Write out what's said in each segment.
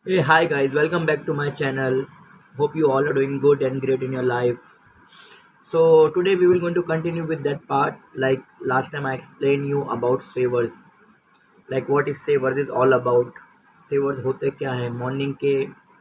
Hey, hi guys, welcome back to my channel. Hope you all are doing good and great in your life. So today we will going to continue with that part. Like last time I explained you about savers. Like what is savers is all about. Savers होते क्या है? Morning के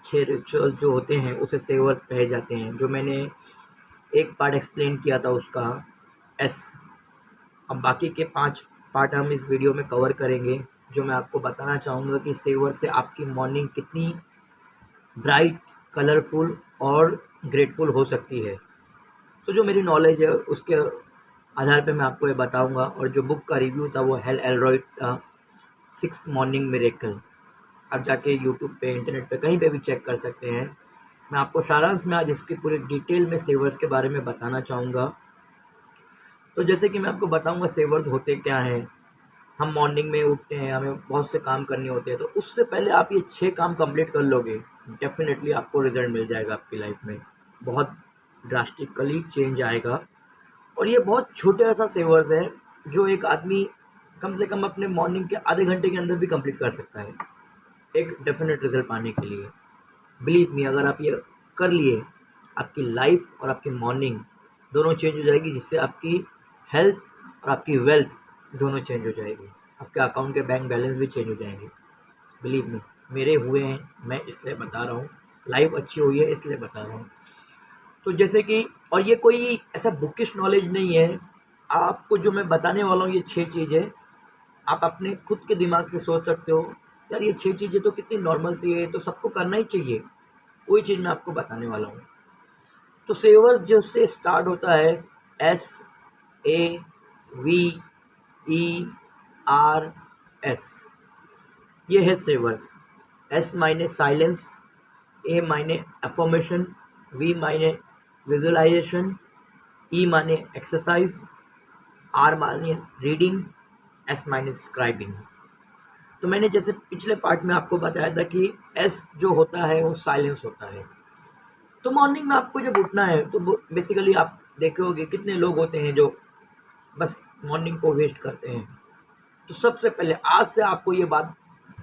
6 ritual जो होते हैं उसे सेवर्स कहे जाते हैं, जो मैंने एक पार्ट एक्सप्लेन किया था उसका एस। अब बाकी के 5 पार्ट हम इस वीडियो में कवर करेंगे, जो मैं आपको बताना चाहूँगा कि सेवर से आपकी मॉर्निंग कितनी ब्राइट, कलरफुल और ग्रेटफुल हो सकती है। तो जो मेरी नॉलेज है उसके आधार पे मैं आपको ये बताऊंगा, और जो बुक का रिव्यू था वो हेल एलरॉयड का 6 मॉर्निंग मिरेकल। आप जाके यूट्यूब पे, इंटरनेट पे कहीं पे भी चेक कर सकते हैं। मैं आपको सारांश में आज इसकी पूरी डिटेल में सेवर्स के बारे में बताना चाहूँगा। तो जैसे कि मैं आपको बताऊँगा सेवर्स होते क्या हैं। हम मॉर्निंग में उठते हैं, हमें बहुत से काम करने होते हैं, तो उससे पहले आप ये 6 काम कंप्लीट कर लोगे, डेफिनेटली आपको रिजल्ट मिल जाएगा आपकी लाइफ में। बहुत ड्रास्टिकली चेंज आएगा। और ये बहुत छोटा सा सेवर्स है जो एक आदमी कम से कम अपने मॉर्निंग के आधे घंटे के अंदर भी कंप्लीट कर सकता है एक डेफिनेट रिजल्ट पाने के लिए। बिलीव मी, अगर आप ये कर लिए, आपकी लाइफ और आपकी मॉर्निंग दोनों चेंज हो जाएगी, जिससे आपकी हेल्थ और आपकी वेल्थ दोनों चेंज हो जाएगी। आपके अकाउंट के बैंक बैलेंस भी चेंज हो जाएंगे। बिलीव मी, मेरे हुए हैं, मैं इसलिए बता रहा हूँ। लाइफ अच्छी हुई है इसलिए बता रहा हूँ। तो जैसे कि, और ये कोई ऐसा बुकिश नॉलेज नहीं है। आपको जो मैं बताने वाला हूँ ये 6 चीज़ें, आप अपने खुद के दिमाग से सोच सकते हो, यार ये 6 चीज़ें तो कितनी नॉर्मल सी है, तो सबको करना ही चाहिए। वही चीज़ मैं आपको बताने वाला हूँ। तो सेवर जो से स्टार्ट होता है, SAVERS। ये है सेवर्स। एस मायने साइलेंस, ए मायने अफर्मेशन, वी मायने विजुअलाइजेशन, ई माने एक्सरसाइज, आर माने रीडिंग, एस मायने स्क्राइबिंग। तो मैंने जैसे पिछले पार्ट में आपको बताया था कि एस जो होता है वो साइलेंस होता है। तो मॉर्निंग में आपको जब उठना है तो बेसिकली आप देखोगे कितने लोग होते हैं जो बस मॉर्निंग को वेस्ट करते हैं। तो सबसे पहले आज से आपको ये बात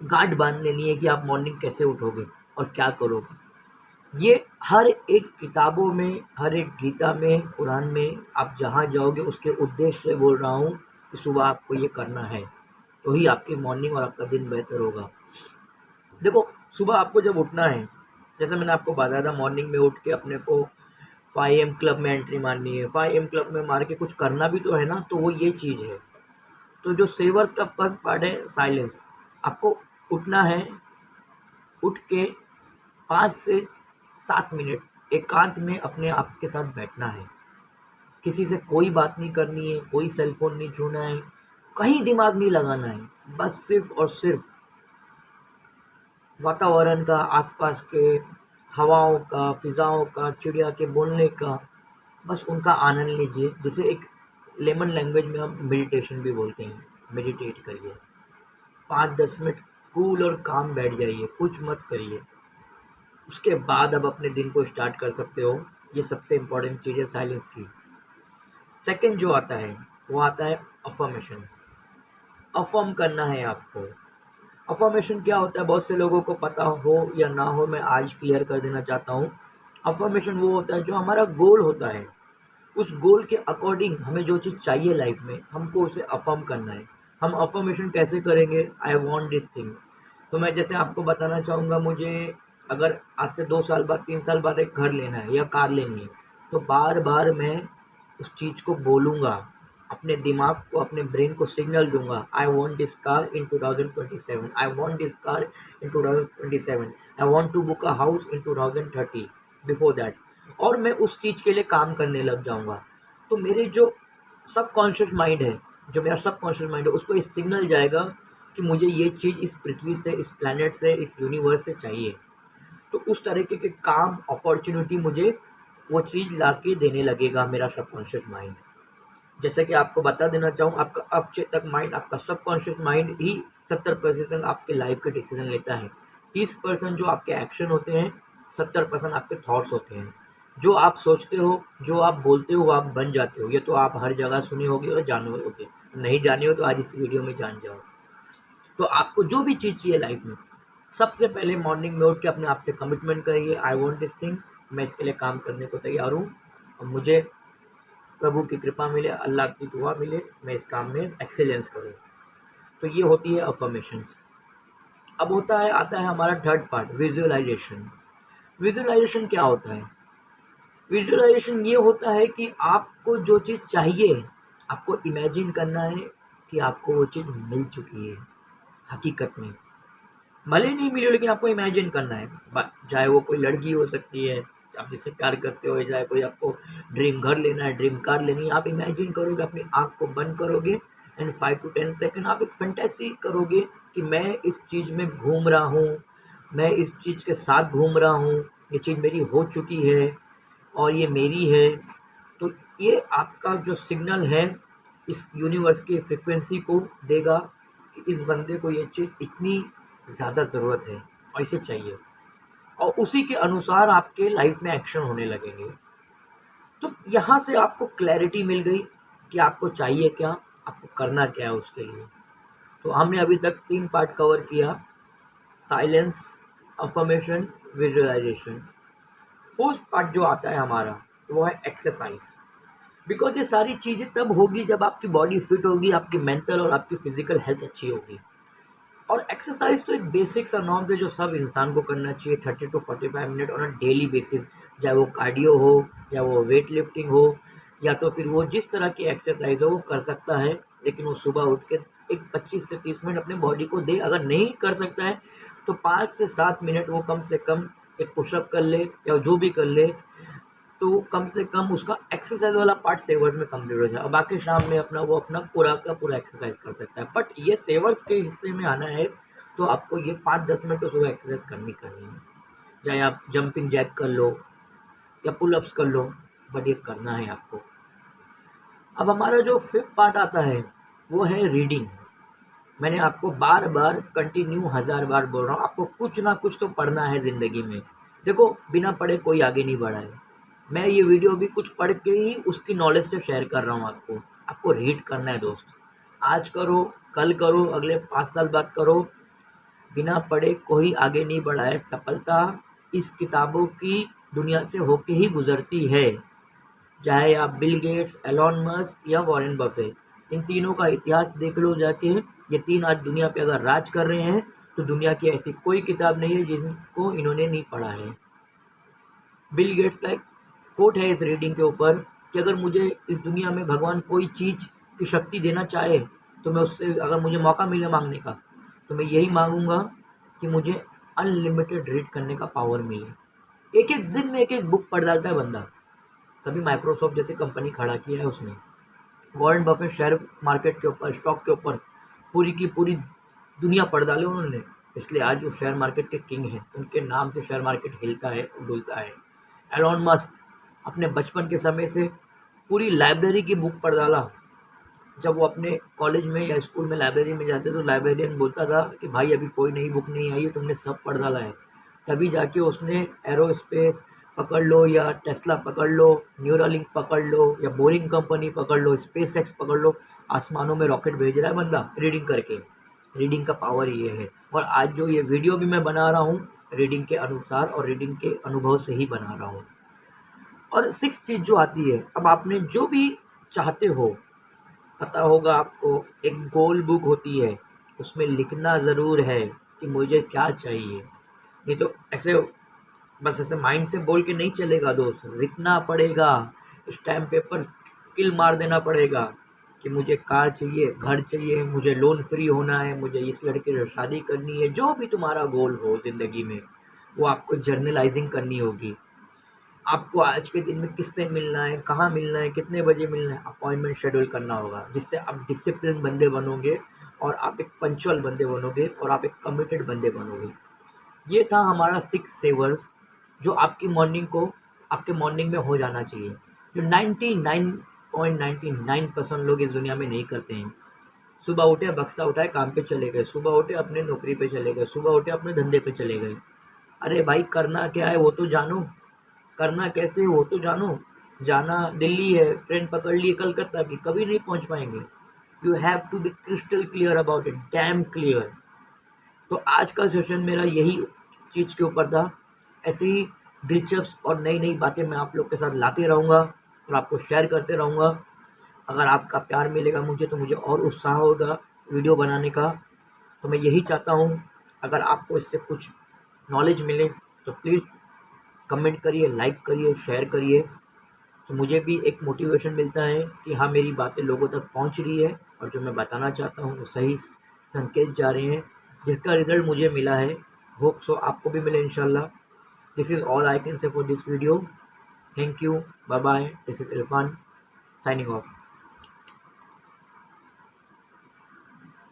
गांठ बांध लेनी है कि आप मॉर्निंग कैसे उठोगे और क्या करोगे। ये हर एक किताबों में, हर एक गीता में, कुरान में आप जहाँ जाओगे उसके उद्देश्य से बोल रहा हूँ कि सुबह आपको ये करना है, तो ही आपकी मॉर्निंग और आपका दिन बेहतर होगा। देखो, सुबह आपको जब उठना है, जैसे मैंने आपको बताया था, मॉर्निंग में उठ के अपने को 5 AM क्लब में एंट्री मारनी है। 5 AM क्लब में मार के कुछ करना भी तो है ना, तो वो ये चीज़ है। तो जो सेवर्स का फर्स्ट पार्ट है साइलेंस। आपको उठना है, उठ के 5 से 7 मिनट एकांत में अपने आप के साथ बैठना है। किसी से कोई बात नहीं करनी है, कोई सेल फोन नहीं छूना है, कहीं दिमाग नहीं लगाना है। बस सिर्फ और सिर्फ वातावरण का, आसपास के हवाओं का, फिजाओं का, चिड़िया के बोलने का, बस उनका आनंद लीजिए, जिसे एक लेमन लैंग्वेज में हम मेडिटेशन भी बोलते हैं। मेडिटेट करिए 5-10 मिनट, कूल और काम बैठ जाइए, कुछ मत करिए। उसके बाद अब अपने दिन को स्टार्ट कर सकते हो। ये सबसे इम्पोर्टेंट चीज़ है साइलेंस की। सेकंड जो आता है वो आता है अफर्मेशन। अफर्म करना है आपको। अफर्मेशन क्या होता है, बहुत से लोगों को पता हो या ना हो, मैं आज क्लियर कर देना चाहता हूँ। अफर्मेशन वो होता है जो हमारा गोल होता है, उस गोल के अकॉर्डिंग हमें जो चीज़ चाहिए लाइफ में, हमको उसे अफर्म करना है। हम अफर्मेशन कैसे करेंगे? आई वॉन्ट दिस थिंग। तो मैं जैसे आपको बताना चाहूँगा, मुझे अगर आज से 2 साल बाद, 3 साल बाद एक घर लेना है या कार लेनी है, तो बार बार मैं उस चीज़ को बोलूँगा, अपने दिमाग को, अपने ब्रेन को सिग्नल दूंगा, I want this car in 2027, I want this car in 2027, I want to book a house in 2030, before that. और मैं उस चीज़ के लिए काम करने लग जाऊंगा। तो मेरे जो सबकॉन्शियस माइंड है, जो मेरा सबकॉन्शियस माइंड है, उसको इस सिग्नल जाएगा कि मुझे ये चीज़ इस पृथ्वी से, इस प्लैनेट से, इस यूनिवर्स से चाहिए। तो उस तरीके के काम, अपॉर्चुनिटी मुझे वो चीज़ ला के देने लगेगा मेरा सबकॉन्शियस माइंड। जैसे कि आपको बता देना चाहूँ, आपका अवचेतक माइंड, आपका सबकॉन्शियस माइंड ही 70% आपके लाइफ के डिसीजन लेता है। 30% जो आपके एक्शन होते हैं, 70% आपके थॉट्स होते हैं। जो आप सोचते हो, जो आप बोलते हो, वो आप बन जाते हो। ये तो आप हर जगह सुने होगे और जाने होगे। नहीं जाने हो तो आज इस वीडियो में जान जाओ। तो आपको जो भी चीज़ चाहिए लाइफ में, सबसे पहले मॉर्निंग में उठ के अपने आप से कमिटमेंट करिए, आई वॉन्ट दिस थिंग, मैं इसके लिए काम करने को तैयार हूँ और मुझे प्रभु की कृपा मिले, अल्लाह की दुआ मिले, मैं इस काम में एक्सेलेंस करूँ। तो ये होती है अफर्मेशन। अब आता है हमारा थर्ड पार्ट, विजुअलाइजेशन। विजुअलाइजेशन क्या होता है? विजुअलाइजेशन ये होता है कि आपको जो चीज़ चाहिए, आपको इमेजिन करना है कि आपको वो चीज़ मिल चुकी है हकीकत में। भले नहीं मिली हो लेकिन आपको इमेजिन करना है। चाहे वो कोई लड़की हो सकती है आप जिससे प्यार करते हो, चाहे कोई आपको ड्रीम घर लेना है, ड्रीम कार लेनी है, आप इमेजिन करोगे, अपनी आँख को बंद करोगे एंड 5 to 10 सेकेंड आप एक फैंटेसी करोगे कि मैं इस चीज़ में घूम रहा हूँ, मैं इस चीज़ के साथ घूम रहा हूँ, ये चीज़ मेरी हो चुकी है और ये मेरी है। तो ये आपका जो सिग्नल है इस यूनिवर्स की फ्रिक्वेंसी को देगा कि इस बंदे को ये चीज़ इतनी ज़्यादा ज़रूरत है और इसे चाहिए, और उसी के अनुसार आपके लाइफ में एक्शन होने लगेंगे। तो यहाँ से आपको क्लैरिटी मिल गई कि आपको चाहिए क्या, आपको करना क्या है उसके लिए। तो हमने अभी तक 3 पार्ट कवर किया, silence, affirmation, visualization. Fourth part जो आता है हमारा वो है एक्सरसाइज। बिकॉज ये सारी चीज़ें तब होगी जब आपकी बॉडी फिट होगी, आपकी मेंटल और आपकी फिजिकल हेल्थ अच्छी होगी। और एक्सरसाइज तो एक बेसिक सा नॉर्म है जो सब इंसान को करना चाहिए, 30 to 45 minute on a daily basis. चाहे वो कार्डियो हो या वो वेट लिफ्टिंग हो या तो फिर वो जिस तरह की एक्सरसाइज हो वो कर सकता है, लेकिन वो सुबह उठ के एक 25 से 30 मिनट अपने बॉडी को दे। अगर नहीं कर सकता है तो 5 से 7 मिनट वो कम से कम एक पुशअप कर ले या जो भी कर ले, तो कम से कम उसका एक्सरसाइज वाला पार्ट सेवर्स में कंप्लीट हो जाए और बाकी शाम में अपना वो अपना पूरा का पूरा एक्सरसाइज कर सकता है। बट ये सेवर्स के हिस्से में आना है तो आपको ये 5-10 मिनट तो सुबह एक्सरसाइज करनी है। चाहे आप जंपिंग जैक कर लो या पुलअप्स कर लो, बट ये करना है आपको। अब हमारा जो फिफ्थ पार्ट आता है वो है रीडिंग। मैंने आपको बार बार कंटिन्यू 1000 बार बोल रहा हूँ, आपको कुछ ना कुछ तो पढ़ना है ज़िंदगी में। देखो, बिना पढ़े कोई आगे नहीं बढ़ा है। मैं ये वीडियो भी कुछ पढ़ के ही उसकी नॉलेज से शेयर कर रहा हूँ आपको। आपको रीड करना है दोस्त, आज करो, कल करो, अगले 5 साल बाद करो। बिना पढ़े कोई आगे नहीं बढ़ा है। सफलता इस किताबों की दुनिया से होके ही गुजरती है। चाहे आप बिल गेट्स, एलॉन मस्क या वॉरेन बफे, इन तीनों का इतिहास देख लो जाके। ये तीन आज दुनिया पे अगर राज कर रहे हैं तो दुनिया की ऐसी कोई किताब नहीं है जिनको इन्होंने नहीं पढ़ा है। बिल गेट्स का एक कोट है इस रीडिंग के ऊपर कि अगर मुझे इस दुनिया में भगवान कोई चीज़ की शक्ति देना चाहे तो मैं उससे, अगर मुझे मौका मिले मांगने का, तो मैं यही मांगूंगा कि मुझे अनलिमिटेड रीड करने का पावर मिले। एक एक दिन में एक एक बुक पढ़ डालता है बंदा, तभी माइक्रोसॉफ्ट जैसी कंपनी खड़ा किया है उसने। वॉरेन बफेट शेयर मार्केट के ऊपर, स्टॉक के ऊपर पूरी की पूरी दुनिया पढ़ डाले उन्होंने, इसलिए आज वो शेयर मार्केट के किंग हैं। उनके नाम से शेयर मार्केट हिलता है, डुलता है। एलॉन मस्क अपने बचपन के समय से पूरी लाइब्रेरी की बुक पढ़ डाला। जब वो अपने कॉलेज में या स्कूल में लाइब्रेरी में जाते तो लाइब्रेरियन बोलता था कि भाई अभी कोई नई बुक नहीं आई है, तुमने सब पढ़ डाला है। तभी जाके उसने एरोस्पेस पकड़ लो या टेस्ला पकड़ लो, न्यूरालिंक पकड़ लो या बोरिंग कंपनी पकड़ लो, स्पेस एक्स पकड़ लो, आसमानों में रॉकेट भेज रहा है बंदा रीडिंग करके। रीडिंग का पावर ये है। और आज जो ये वीडियो भी मैं बना रहा हूँ रीडिंग के अनुसार और रीडिंग के अनुभव से ही बना रहा हूँ। और सिक्स चीज़ जो आती है, अब आपने जो भी चाहते हो, पता होगा आपको, एक गोल बुक होती है, उसमें लिखना ज़रूर है कि मुझे क्या चाहिए। नहीं तो ऐसे बस ऐसे माइंड से बोल के नहीं चलेगा दोस्त, लिखना पड़ेगा। स्टैम्प पेपर किल मार देना पड़ेगा कि मुझे कार चाहिए, घर चाहिए, मुझे लोन फ्री होना है, मुझे इस लड़के से शादी करनी है। जो भी तुम्हारा गोल हो ज़िंदगी में वो आपको जर्नलाइजिंग करनी होगी। आपको आज के दिन में किससे मिलना है, कहाँ मिलना है, कितने बजे मिलना है, अपॉइंटमेंट शेड्यूल करना होगा, जिससे आप डिसिप्लिन बंदे बनोगे और आप एक पंचुअल बंदे बनोगे और आप एक कमिटेड बंदे बनोगे। ये था हमारा 6 सेवर्स जो आपकी मॉर्निंग को, आपके मॉर्निंग में हो जाना चाहिए, जो 99.99% लोग इस दुनिया में नहीं करते हैं। सुबह उठे, बक्सा उठाए, काम पे चले गए, सुबह उठे अपने नौकरी पे चले गए, सुबह उठे अपने धंधे पे चले गए। अरे भाई, करना क्या है वो तो जानो, करना कैसे है वो तो जानो। जाना दिल्ली है, ट्रेन पकड़ ली कलकत्ता की, कभी नहीं पहुंच पाएंगे। You have to be crystal clear about it, damn clear. तो आज का सेशन मेरा यही चीज़ के ऊपर था। ऐसे ही दिलचस्प और नई नई बातें मैं आप लोग के साथ लाते रहूँगा और आपको शेयर करते रहूँगा। अगर आपका प्यार मिलेगा मुझे तो मुझे और उत्साह होगा वीडियो बनाने का। तो मैं यही चाहता हूँ, अगर आपको इससे कुछ नॉलेज मिले तो प्लीज़ कमेंट करिए, लाइक करिए, शेयर करिए। तो मुझे भी एक मोटिवेशन मिलता है कि हाँ, मेरी बातें लोगों तक पहुंच रही है और जो मैं बताना चाहता हूँ वो सही संकेत जा रहे हैं, जिसका रिजल्ट मुझे मिला है। होप सो आपको भी मिले इंशाल्लाह। This is all I can say for this video. Thank you, bye bye. This is Irfan signing of.